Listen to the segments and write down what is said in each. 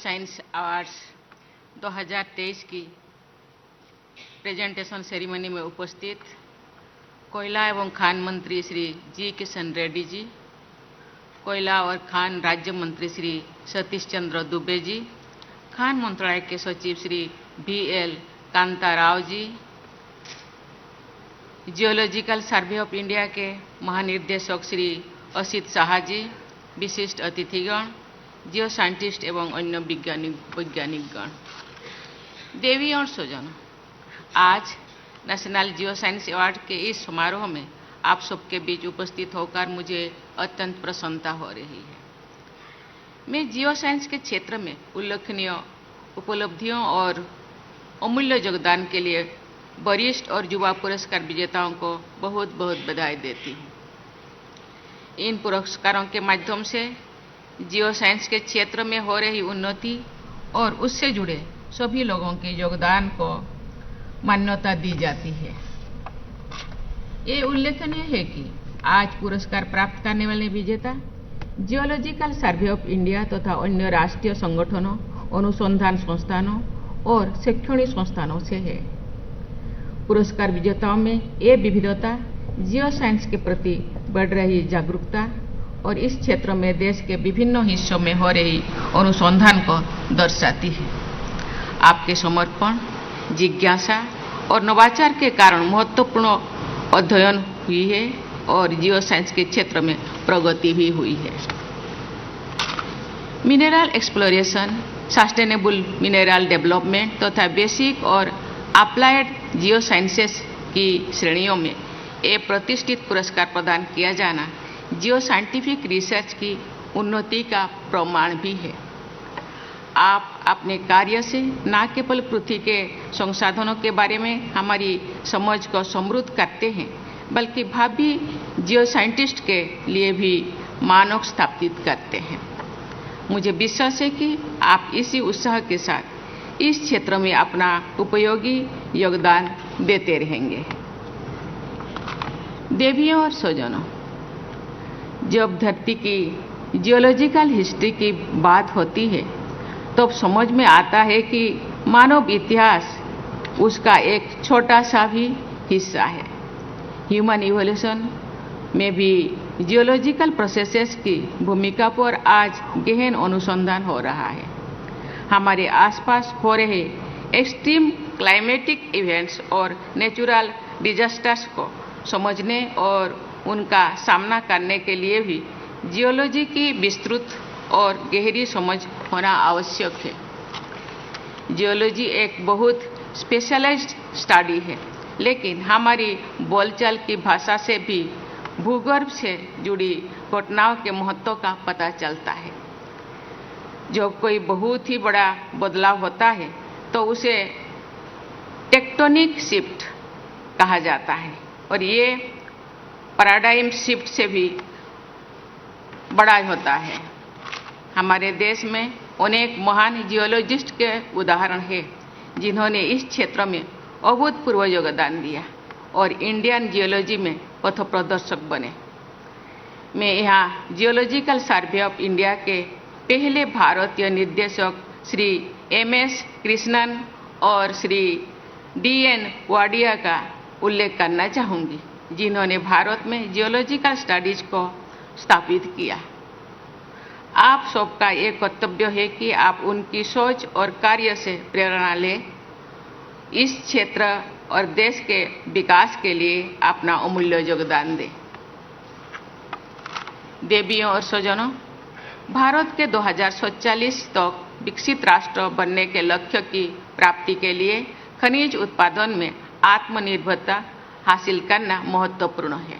Science awards 2023 की presentation ceremony में उपस्थित कोयला एवं खान मंत्री श्री जी किशन रेड्डी जी, कोयला और खान राज्य मंत्री श्री सतीश चंद्र दुबे जी, खान मंत्रालय के सचिव Shri BL Kanta Rao ji, geological survey of India के महानिर्देशक श्री असित शाह जी, विशिष्ट अतिथिगण, जियो साइंटिस्ट एवं अन्य वैज्ञानिकगण, देवी और स्वजन, आज नेशनल जियो साइंस अवार्ड के इस समारोह में आप सबके बीच उपस्थित होकर मुझे अत्यंत प्रसन्नता हो रही है। मैं जियो साइंस के क्षेत्र में उल्लेखनीय उपलब्धियों और अमूल्य योगदान के लिए वरिष्ठ और युवा पुरस्कार विजेताओं को बहुत बहुत बधाई देती हूँ। इन पुरस्कारों के माध्यम से जियो साइंस के क्षेत्र में हो रही उन्नति और उससे जुड़े सभी लोगों के योगदान को मान्यता दी जाती है। ये उल्लेखनीय है कि आज पुरस्कार प्राप्त करने वाले विजेता जियोलॉजिकल सर्वे ऑफ इंडिया तथा अन्य राष्ट्रीय संगठनों, अनुसंधान संस्थानों और शैक्षणिक संस्थानों से है। पुरस्कार विजेताओं में ये विविधता जियो साइंस के प्रति बढ़ रही जागरूकता और इस क्षेत्र में देश के विभिन्न हिस्सों में हो रही अनुसंधान को दर्शाती है। आपके समर्पण, जिज्ञासा और नवाचार के कारण महत्वपूर्ण अध्ययन हुई है और जियो साइंस के क्षेत्र में प्रगति भी हुई है। Mineral exploration, sustainable mineral development तथा बेसिक और अप्लाइड जियो साइंसेस की श्रेणियों में एक प्रतिष्ठित पुरस्कार प्रदान किया जाना जियो साइंटिफिक रिसर्च की उन्नति का प्रमाण भी है। आप अपने कार्य से न केवल पृथ्वी के संसाधनों के बारे में हमारी समझ को समृद्ध करते हैं, बल्कि भावी जियो साइंटिस्ट के लिए भी मानक स्थापित करते हैं। मुझे विश्वास है कि आप इसी उत्साह के साथ इस क्षेत्र में अपना उपयोगी योगदान देते रहेंगे। देवियों और स्वजनों, जब धरती की जियोलॉजिकल हिस्ट्री की बात होती है तो समझ में आता है कि मानव इतिहास उसका एक छोटा सा भी हिस्सा है। ह्यूमन इवोल्यूशन में भी जियोलॉजिकल प्रोसेसेस की भूमिका पर आज गहन अनुसंधान हो रहा है। हमारे आसपास हो रहे एक्सट्रीम क्लाइमेटिक इवेंट्स और नेचुरल डिजास्टर्स को समझने और उनका सामना करने के लिए भी जियोलॉजी की विस्तृत और गहरी समझ होना आवश्यक है। जियोलॉजी एक बहुत स्पेशलाइज्ड स्टडी है, लेकिन हमारी बोलचाल की भाषा से भी भूगर्भ से जुड़ी घटनाओं के महत्व का पता चलता है। जब कोई बहुत ही बड़ा बदलाव होता है तो उसे टेक्टोनिक शिफ्ट कहा जाता है और ये पैराडाइम शिफ्ट से भी बड़ा होता है। हमारे देश में अनेक महान जियोलॉजिस्ट के उदाहरण हैं जिन्होंने इस क्षेत्र में अभूतपूर्व योगदान दिया और इंडियन जियोलॉजी में पथप्रदर्शक बने। मैं यहाँ जियोलॉजिकल सर्वे ऑफ इंडिया के पहले भारतीय निर्देशक श्री MS कृष्णन और श्री DN वाडिया का उल्लेख करना चाहूँगी, जिन्होंने भारत में जियोलॉजिकल स्टडीज को स्थापित किया। आप सबका एक कर्तव्य है कि आप उनकी सोच और कार्य से प्रेरणा लें, इस क्षेत्र और देश के विकास के लिए अपना अमूल्य योगदान दें। देवियों और स्वजनों, भारत के 2047 तक विकसित राष्ट्र बनने के लक्ष्य की प्राप्ति के लिए खनिज उत्पादन में आत्मनिर्भरता हासिल करना महत्वपूर्ण है।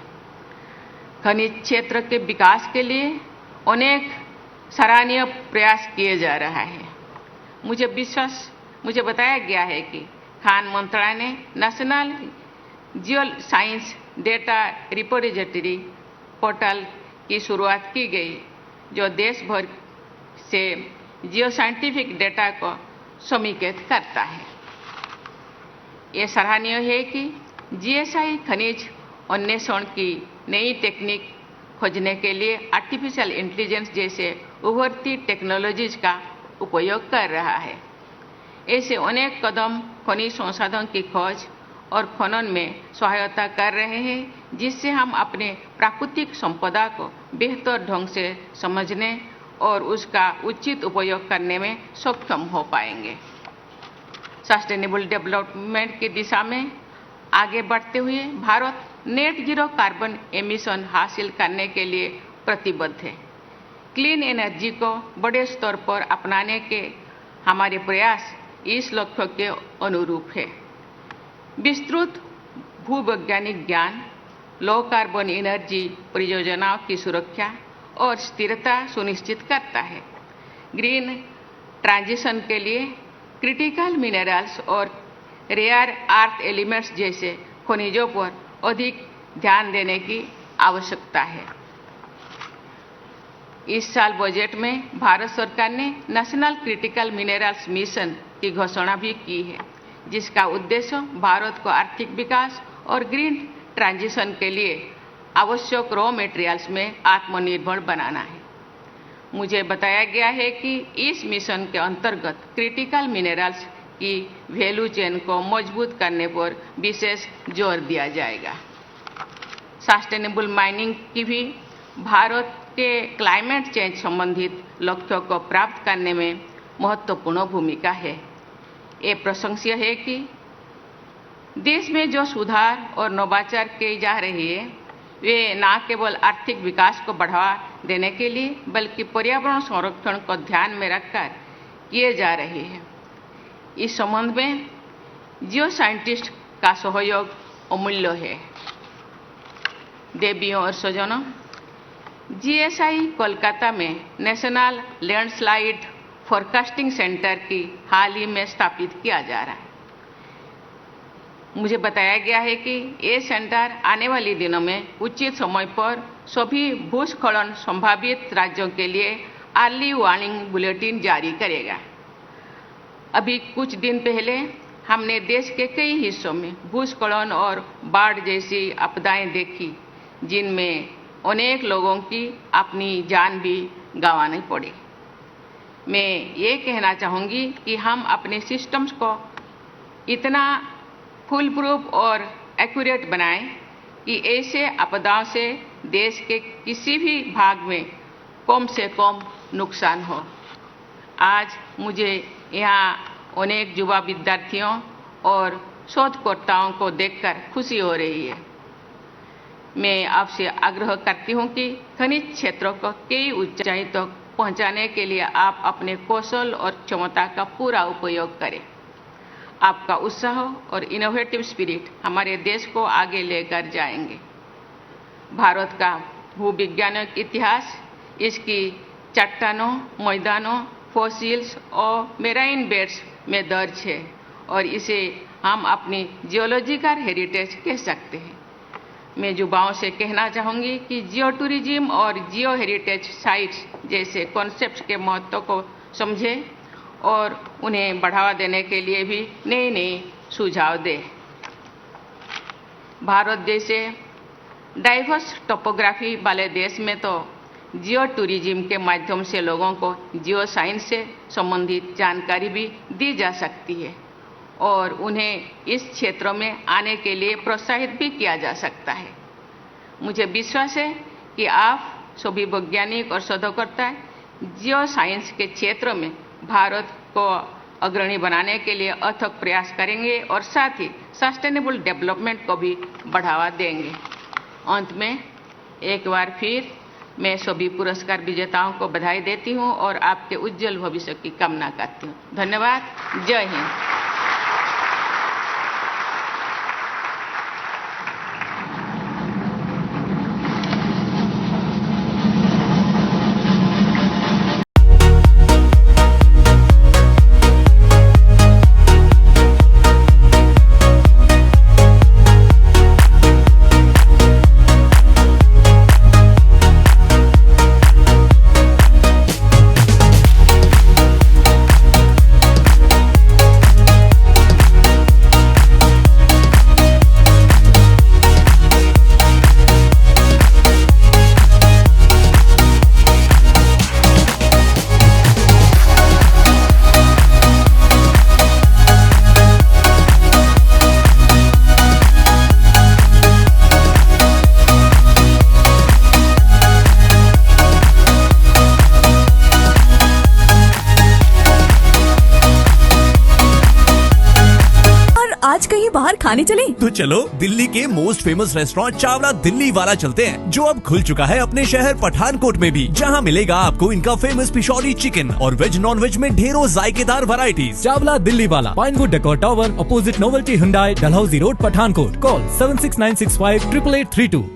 खनिज क्षेत्र के विकास के लिए अनेक सराहनीय प्रयास किए जा रहा है। मुझे बताया गया है कि खान मंत्रालय ने national geo science data repository portal की शुरुआत की गई, जो देश भर से जियो साइंटिफिक डेटा को समेकित करता है। ये सराहनीय है कि GSI खनिज अन्वेषण की नई टेक्निक खोजने के लिए आर्टिफिशियल इंटेलिजेंस जैसे उभरती टेक्नोलॉजीज का उपयोग कर रहा है। ऐसे अनेक कदम खनिज संसाधन की खोज और खनन में सहायता कर रहे हैं, जिससे हम अपने प्राकृतिक संपदा को बेहतर ढंग से समझने और उसका उचित उपयोग करने में सक्षम हो पाएंगे। सस्टेनेबल डेवलपमेंट की दिशा में आगे बढ़ते हुए Bharat net zero carbon emission हासिल करने के लिए प्रतिबद्ध है। क्लीन एनर्जी को बड़े स्तर पर अपनाने के हमारे प्रयास इस लक्ष्य के अनुरूप है। विस्तृत भूवैज्ञानिक ज्ञान लो कार्बन एनर्जी परियोजनाओं की सुरक्षा और स्थिरता सुनिश्चित करता है। ग्रीन ट्रांजिशन के लिए क्रिटिकल मिनरल्स और रेयर अर्थ एलिमेंट्स जैसे खनिजों पर अधिक ध्यान देने की आवश्यकता है। इस साल बजट में भारत सरकार ने नेशनल क्रिटिकल मिनरल्स मिशन की घोषणा भी की है, जिसका उद्देश्य भारत को आर्थिक विकास और ग्रीन ट्रांजिशन के लिए आवश्यक रॉ मटेरियल्स में आत्मनिर्भर बनाना है। मुझे बताया गया है कि इस मिशन के अंतर्गत क्रिटिकल मिनरल्स की वैल्यू चेन को मजबूत करने पर विशेष जोर दिया जाएगा। सस्टेनेबल माइनिंग की भी भारत के क्लाइमेट चेंज संबंधित लक्ष्यों को प्राप्त करने में महत्वपूर्ण भूमिका है। ये प्रशंसनीय है कि देश में जो सुधार और नवाचार किए जा रहे हैं, वे न केवल आर्थिक विकास को बढ़ावा देने के लिए बल्कि पर्यावरण संरक्षण को ध्यान में रखकर किए जा रहे हैं। इस संबंध में जियो साइंटिस्ट का सहयोग अमूल्य है। देवियों और स्वजनों, जीएसआई कोलकाता में नेशनल लैंडस्लाइड फोरकास्टिंग सेंटर की हाल ही में स्थापित किया जा रहा है। मुझे बताया गया है कि ये सेंटर आने वाले दिनों में उचित समय पर सभी भूस्खलन संभावित राज्यों के लिए अर्ली वार्निंग बुलेटिन जारी करेगा। अभी कुछ दिन पहले हमने देश के कई हिस्सों में भूस्खलन और बाढ़ जैसी आपदाएं देखी, जिनमें अनेक लोगों की अपनी जान भी गंवानी पड़ी। मैं ये कहना चाहूँगी कि हम अपने सिस्टम्स को इतना फुल प्रूफ और एक्यूरेट बनाएं कि ऐसे आपदाओं से देश के किसी भी भाग में कम से कम नुकसान हो। आज मुझे यहाँ अनेक युवा विद्यार्थियों और शोधकर्ताओं को देखकर खुशी हो रही है। मैं आपसे आग्रह करती हूँ कि खनिज क्षेत्रों को कई ऊंचाई तक पहुँचाने के लिए आप अपने कौशल और क्षमता का पूरा उपयोग करें। आपका उत्साह और इनोवेटिव स्पिरिट हमारे देश को आगे लेकर जाएंगे। भारत का भूविज्ञानिक इतिहास इसकी चट्टानों, मैदानों, फॉसिल्स और मेराइन बेड्स में दर्ज है और इसे हम अपनी जियोलॉजिकल हेरिटेज कह सकते हैं। मैं युवाओं से कहना चाहूँगी कि जियो टूरिज्म और जियो हेरिटेज साइट्स जैसे कॉन्सेप्ट्स के महत्व को समझें और उन्हें बढ़ावा देने के लिए भी नए नए सुझाव दें। भारत जैसे डाइवर्स टोपोग्राफी वाले देश में तो जियो टूरिज्म के माध्यम से लोगों को जियो साइंस से संबंधित जानकारी भी दी जा सकती है और उन्हें इस क्षेत्रों में आने के लिए प्रोत्साहित भी किया जा सकता है। मुझे विश्वास है कि आप सभी वैज्ञानिक और शोधकर्ता जियो साइंस के क्षेत्र में भारत को अग्रणी बनाने के लिए अथक प्रयास करेंगे और साथ ही सस्टेनेबल डेवलपमेंट को भी बढ़ावा देंगे। अंत में एक बार फिर मैं सभी पुरस्कार विजेताओं को बधाई देती हूं और आपके उज्जवल भविष्य की कामना करती हूं। धन्यवाद। जय हिंद। बाहर खाने चले? तो चलो दिल्ली के most famous restaurant Chawla Delhi वाला चलते हैं, जो अब खुल चुका है अपने शहर पठानकोट में भी, जहां मिलेगा आपको इनका फेमस पिशौरी चिकन और वेज नॉन वेज में ढेरों जायकेदार varieties. Chawla Delhi Wala, pinewood decor tower, opposite novelty Hyundai, Dalhousie road, Pathankot. Call 7696588832।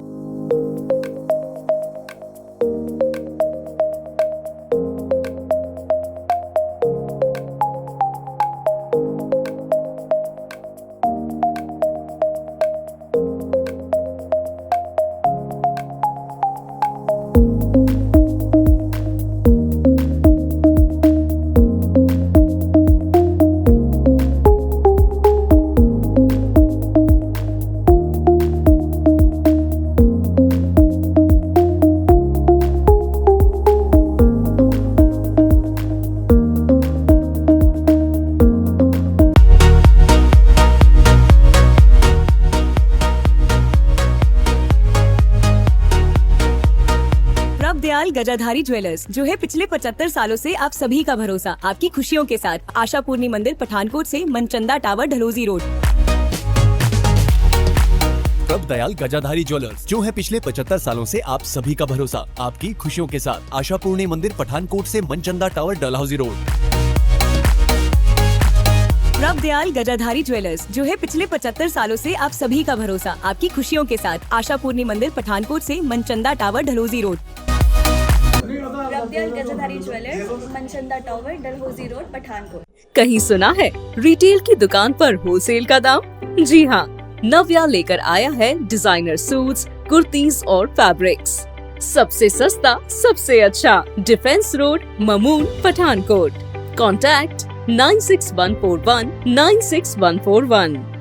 Dayal Gajadhari jewellers, जो है पिछले 75 सालों से आप सभी का भरोसा, आपकी खुशियों के साथ। आशा पूर्णी मंदिर, पठानकोट से Manchanda tower, Dalhousie road. Prabh Dayal Gajadhari jewellers, जो है पिछले 75 सालों से आप सभी का भरोसा, आपकी खुशियों के साथ। आशा पूर्णी मंदिर, पठानकोट से Manchanda tower, Dalhousie road. Prabh Dayal Gajadhari jewellers, जो है पिछले 75 सालों से आप सभी का भरोसा, आपकी खुशियों के साथ। आशा पूर्णी मंदिर, पठानकोट से Manchanda tower, Dalhousie road. Prabh Dayal Gajadhari jewellers, Manchanda tower, Dalhousie road, Pathankot. कहीं सुना है रिटेल की दुकान पर होलसेल का दाम? जी हाँ, नव्या लेकर आया है डिजाइनर सूट्स, कुर्तीज और फैब्रिक्स। सबसे सस्ता, सबसे अच्छा, defence road, Mamun, Pathankot. Contact 96141 96141।